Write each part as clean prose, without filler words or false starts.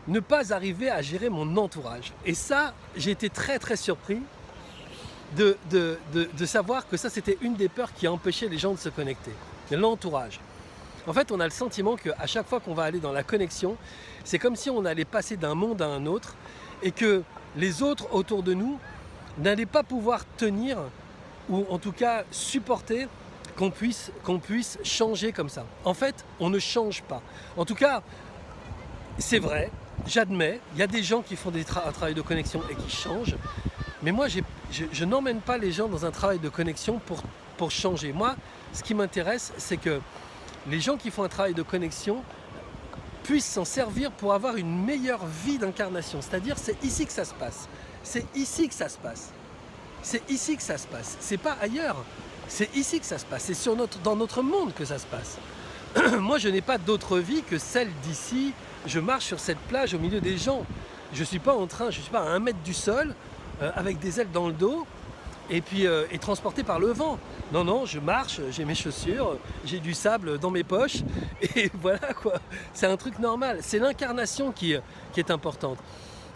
ne pas arriver à gérer mon entourage. Et ça, j'ai été très très surpris de savoir que ça c'était une des peurs qui a empêché les gens de se connecter. L'entourage. En fait, on a le sentiment qu'à chaque fois qu'on va aller dans la connexion, c'est comme si on allait passer d'un monde à un autre et que les autres autour de nous n'allaient pas pouvoir tenir ou en tout cas supporter qu'on puisse changer comme ça. En fait, on ne change pas. En tout cas, c'est vrai, j'admets, il y a des gens qui font un travail de connexion et qui changent, mais moi, je n'emmène pas les gens dans un travail de connexion pour changer. Moi, ce qui m'intéresse, c'est que les gens qui font un travail de connexion puissent s'en servir pour avoir une meilleure vie d'incarnation. C'est-à-dire, c'est ici que ça se passe. C'est ici que ça se passe. C'est ici que ça se passe. C'est pas ailleurs. C'est ici que ça se passe. C'est dans notre monde que ça se passe. Moi, je n'ai pas d'autre vie que celle d'ici. Je marche sur cette plage au milieu des gens. Je ne suis pas à 1 mètre du sol, avec des ailes dans le dos, et puis transporté par le vent. Non, non, je marche, j'ai mes chaussures, j'ai du sable dans mes poches, et voilà quoi. C'est un truc normal. C'est l'incarnation qui est importante.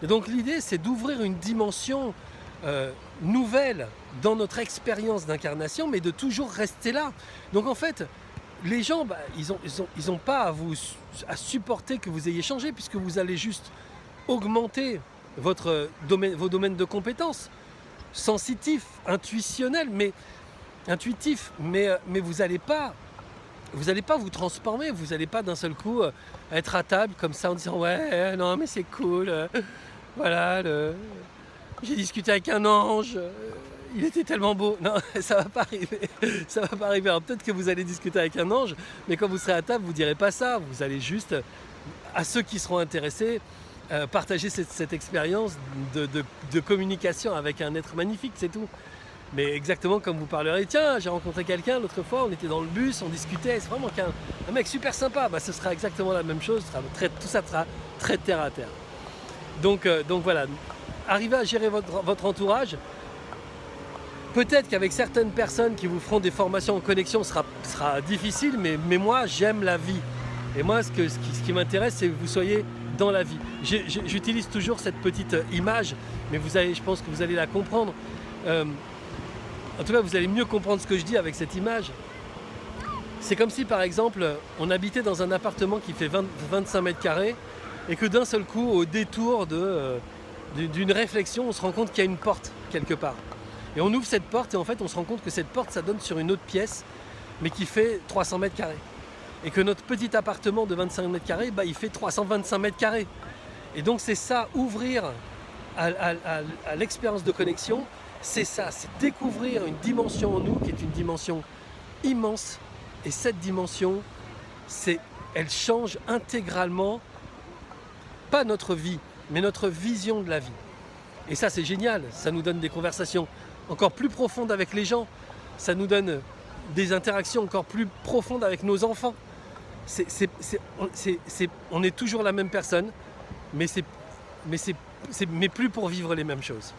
Et donc l'idée, c'est d'ouvrir une dimension nouvelle dans notre expérience d'incarnation, mais de toujours rester là. Donc en fait, les gens, ils ont pas à supporter que vous ayez changé, puisque vous allez juste augmenter vos domaines de compétences, sensitifs, intuitifs, mais vous n'allez pas vous transformer, vous n'allez pas d'un seul coup être à table comme ça en disant ouais, non mais c'est cool, voilà, j'ai discuté avec un ange, il était tellement beau. Non, ça va pas arriver. Ça va pas arriver. Alors peut-être que vous allez discuter avec un ange, mais quand vous serez à table, vous direz pas ça. Vous allez juste, à ceux qui seront intéressés, partager cette expérience de communication avec un être magnifique, c'est tout. Mais exactement comme vous parlerez, tiens, j'ai rencontré quelqu'un l'autre fois, on était dans le bus, on discutait, c'est vraiment un mec super sympa. Ce sera exactement la même chose, tout ça sera très terre à terre. Donc voilà, arrivez à gérer votre entourage. Peut-être qu'avec certaines personnes qui vous feront des formations en connexion, sera difficile, mais moi, j'aime la vie. Et moi, ce qui m'intéresse, c'est que vous soyez dans la vie. J'utilise toujours cette petite image, mais je pense que vous allez la comprendre. En tout cas, vous allez mieux comprendre ce que je dis avec cette image. C'est comme si, par exemple, on habitait dans un appartement qui fait 25 mètres carrés et que d'un seul coup, au détour d'une réflexion, on se rend compte qu'il y a une porte quelque part. Et on ouvre cette porte et en fait on se rend compte que cette porte ça donne sur une autre pièce mais qui fait 300 mètres carrés. Et que notre petit appartement de 25 mètres carrés, il fait 325 mètres carrés. Et donc c'est ça, ouvrir à l'expérience de connexion, c'est ça, c'est découvrir une dimension en nous qui est une dimension immense. Et cette dimension, elle change intégralement, pas notre vie, mais notre vision de la vie. Et ça c'est génial, ça nous donne des conversations encore plus profondes avec les gens, ça nous donne des interactions encore plus profondes avec nos enfants. On est toujours la même personne, mais plus pour vivre les mêmes choses.